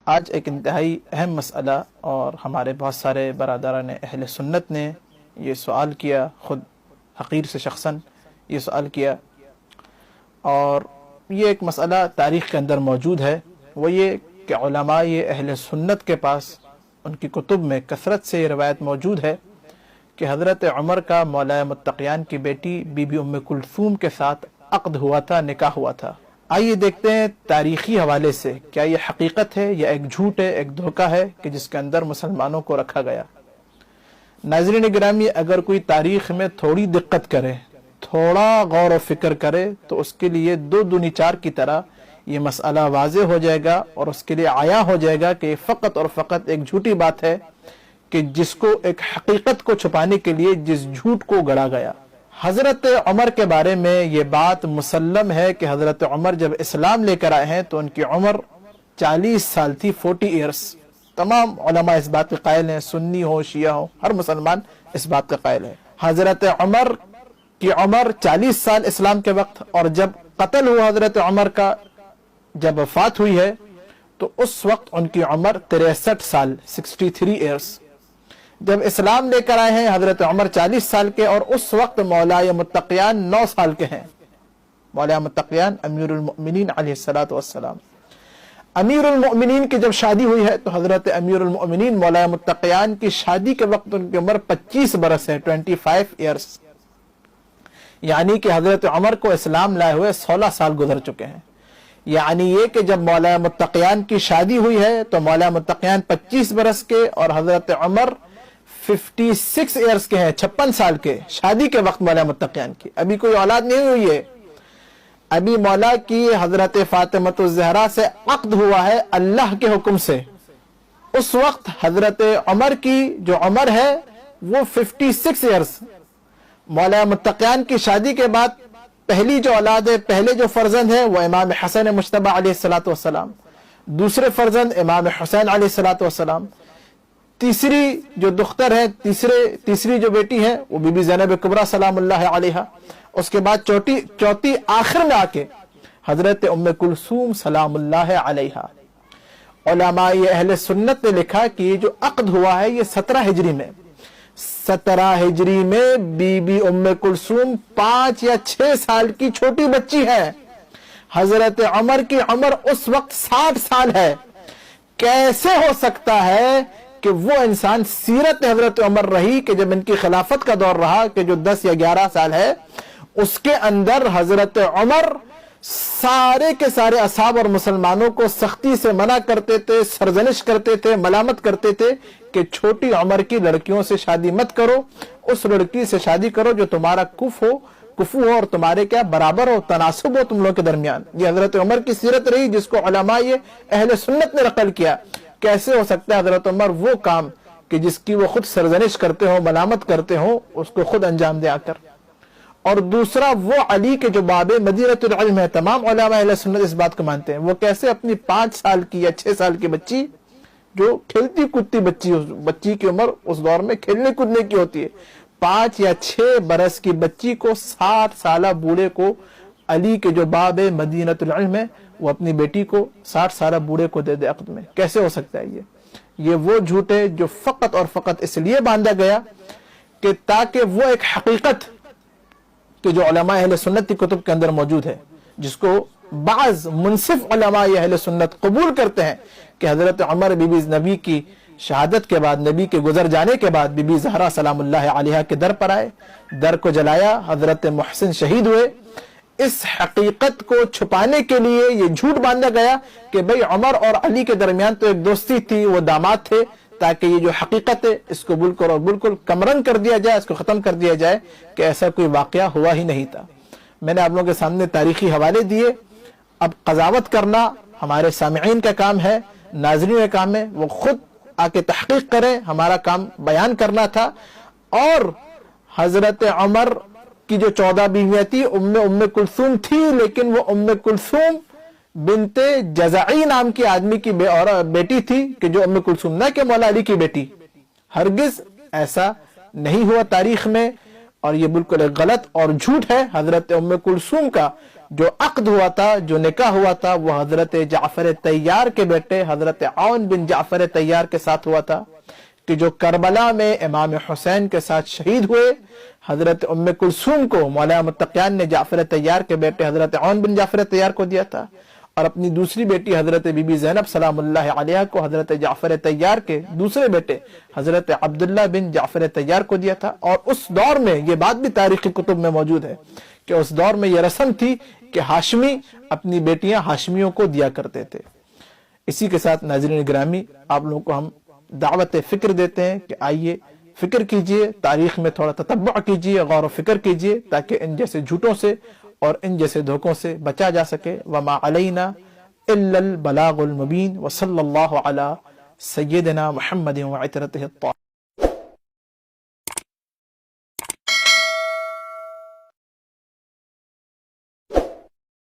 آج ایک انتہائی اہم مسئلہ اور ہمارے بہت سارے برادران اہل سنت نے یہ سوال کیا، خود حقیر سے شخصاً یہ سوال کیا، اور یہ ایک مسئلہ تاریخ کے اندر موجود ہے، وہ یہ کہ علماء اہل سنت کے پاس ان کی کتب میں کثرت سے یہ روایت موجود ہے کہ حضرت عمر کا مولا متقیان کی بیٹی بی بی ام کلثوم کے ساتھ عقد ہوا تھا، نکاح ہوا تھا۔ آئیے دیکھتے ہیں تاریخی حوالے سے کیا یہ حقیقت ہے یا ایک جھوٹ ہے، ایک دھوکہ ہے کہ جس کے اندر مسلمانوں کو رکھا گیا۔ ناظرین گرامی، اگر کوئی تاریخ میں تھوڑی دقت کرے، تھوڑا غور و فکر کرے تو اس کے لیے دو دونی چار کی طرح یہ مسئلہ واضح ہو جائے گا اور اس کے لیے عیاں ہو جائے گا کہ یہ فقط اور فقط ایک جھوٹی بات ہے کہ جس کو ایک حقیقت کو چھپانے کے لیے جس جھوٹ کو گڑا گیا۔ حضرت عمر کے بارے میں یہ بات مسلم ہے کہ حضرت عمر جب اسلام لے کر آئے ہیں تو ان کی عمر 40 سال تھی، 40 ایئرس۔ تمام علماء اس بات کے قائل ہیں، سنی ہو شیعہ ہو، ہر مسلمان اس بات کا قائل ہے۔ حضرت عمر کی عمر 40 سال اسلام کے وقت، اور جب قتل ہوا حضرت عمر کا، جب وفات ہوئی ہے تو اس وقت ان کی عمر 63 سال، 63 ایئرس۔ جب اسلام لے کر آئے ہیں حضرت عمر 40 سال کے، اور اس وقت مولا متقیان 9 سال کے ہیں۔ مولا متقیان امیر المؤمنین علیہ السلام، امیر المؤمنین کی جب شادی ہوئی ہے تو حضرت امیر المؤمنین مولا متقیان کی شادی کے وقت ان کی عمر 25 برس ہے، 25 ایئرس، یعنی کہ حضرت عمر کو اسلام لائے ہوئے 16 سال گزر چکے ہیں۔ یعنی یہ کہ جب مولا متقیان کی شادی ہوئی ہے تو مولا متقیان 25 برس کے اور حضرت عمر 56 ایئرس کے ہیں، 56 سال کے، شادی کے وقت مولا متقیان کی ابھی کوئی اولاد نہیں ہوئی ہے، ابھی مولا کی حضرت فاطمہ الزہرا سے عقد ہوا ہے اللہ کے حکم سے۔ اس وقت حضرت عمر کی جو عمر ہے وہ 56 ایئرس۔ مولا متقیان کی شادی کے بعد پہلی جو اولاد ہے، پہلے جو فرزند ہے وہ امام حسن مجتبی علیہ السلام، دوسرے فرزند امام حسین علیہ السلام، تیسری جو دختر ہے، تیسری جو بیٹی ہے وہ بی بی زینب کبریٰ سلام اللہ علیہا، اس کے بعد چوتھی آخر میں آ کے حضرت ام کلثوم سلام اللہ علیہا۔ علماء اہل سنت نے لکھا کہ یہ جو عقد ہوا ہے یہ 17 ہجری میں، 17 ہجری میں بی بی ام کلثوم 5 یا 6 سال کی چھوٹی بچی ہے۔ حضرت عمر کی عمر اس وقت 60 سال ہے۔ کیسے ہو سکتا ہے کہ وہ انسان، سیرت حضرت عمر رہی کہ جب ان کی خلافت کا دور رہا کہ جو 10 یا 11 سال ہے، اس کے اندر حضرت عمر سارے کے سارے اصحاب اور مسلمانوں کو سختی سے منع کرتے تھے، سرزنش کرتے تھے، ملامت کرتے تھے کہ چھوٹی عمر کی لڑکیوں سے شادی مت کرو، اس لڑکی سے شادی کرو جو تمہارا کفو ہو اور تمہارے کیا برابر ہو، تناسب ہو تم لوگوں کے درمیان۔ یہ حضرت عمر کی سیرت رہی جس کو علماء اہل سنت نے نقل کیا۔ کیسے ہو سکتا ہے حضرت عمر وہ کام کہ جس کی وہ خود سرزنش کرتے ہو، ملامت کرتے ہو، اس کو خود انجام دے آ کر۔ اور دوسرا وہ علی کے جو باب مدینۃ العلم ہے، تمام علماء اہل سنت اس بات کو مانتے ہیں، وہ کیسے اپنی 5 سال کی یا 6 سال کی بچی، جو کھیلتی کودتی بچی کی عمر اس دور میں کھیلنے کودنے کی ہوتی ہے، 5 یا 6 برس کی بچی کو 60 سالہ بوڑھے کو، علی کے جو باب مدینۃ العلم ہے، وہ اپنی بیٹی کو 60 سالہ بوڑھے کو دے دے عقد میں۔ کیسے ہو سکتا ہے یہ وہ جھوٹ ہے جو فقط اور فقط اس لیے باندھا گیا کہ تاکہ وہ ایک حقیقت کہ جو علماء اہل سنت کی کتب کے اندر موجود ہے، جس کو بعض منصف علماء اہل سنت قبول کرتے ہیں کہ حضرت عمر بی بی نبی کی شہادت کے بعد، نبی کے گزر جانے کے بعد بی بی زہرا سلام اللہ علیہا کے در پر آئے، در کو جلایا، حضرت محسن شہید ہوئے۔ اس حقیقت کو چھپانے کے لیے یہ جھوٹ باندھا گیا کہ بھئی عمر اور علی کے درمیان تو ایک دوستی تھی، وہ داماد تھے، تاکہ یہ جو حقیقت ہے اس کو بالکل کمرنگ کر دیا جائے، اس کو ختم کر دیا جائے کہ ایسا کوئی واقعہ ہوا ہی نہیں تھا۔ میں نے آپ لوگوں کے سامنے تاریخی حوالے دیے، اب قضاوت کرنا ہمارے سامعین کا کام ہے، ناظرین کا کام ہے، وہ خود آ کے تحقیق کریں، ہمارا کام بیان کرنا تھا۔ اور حضرت عمر کی جو 14 بیویاں تھی، ام کلثوم تھی، لیکن وہ ام کلثوم بنت جزعی نام کی آدمی کی بیٹی تھی کہ جو ام کلثوم، نہ کہ مولا علی کی بیٹی۔ ہرگز ایسا نہیں ہوا تاریخ میں۔ اور یہ بالکل ایک غلط اور جھوٹ ہے. حضرت ام کلثوم کا جو عقد ہوا تھا, جو نکاح ہوا تھا, وہ حضرت جعفر طیار کے بیٹے حضرت عون بن جعفر طیار کے ساتھ ہوا تھا, کہ جو کربلا میں امام حسین کے ساتھ شہید ہوئے. حضرت ام کلثوم کو مولا متقیان نے جعفر طیار کے بیٹے حضرت عون بن جعفر طیار کو دیا تھا, اور اپنی دوسری بیٹی حضرت بی بی زینب سلام اللہ علیہا کو حضرت جعفر طیار کے دوسرے بیٹے حضرت عبداللہ بن جعفر طیار کو دیا تھا. اور اس دور میں یہ بات بھی تاریخی کتب میں موجود ہے کہ اس دور میں یہ رسم تھی کہ ہاشمی اپنی بیٹیاں ہاشمیوں کو دیا کرتے تھے. اسی کے ساتھ ناظرین گرامی, آپ لوگوں کو ہم دعوت فکر دیتے ہیں کہ آئیے فکر کیجئے, تاریخ میں تھوڑا تتبع کیجئے, غور و فکر کیجئے, تاکہ ان جیسے جھوٹوں سے اور ان جیسے دھوکوں سے بچا جا سکے. وما علینا الا البلاغ المبین, وصلی اللہ علی سیدنا محمد وعطرتہ الطاہرین.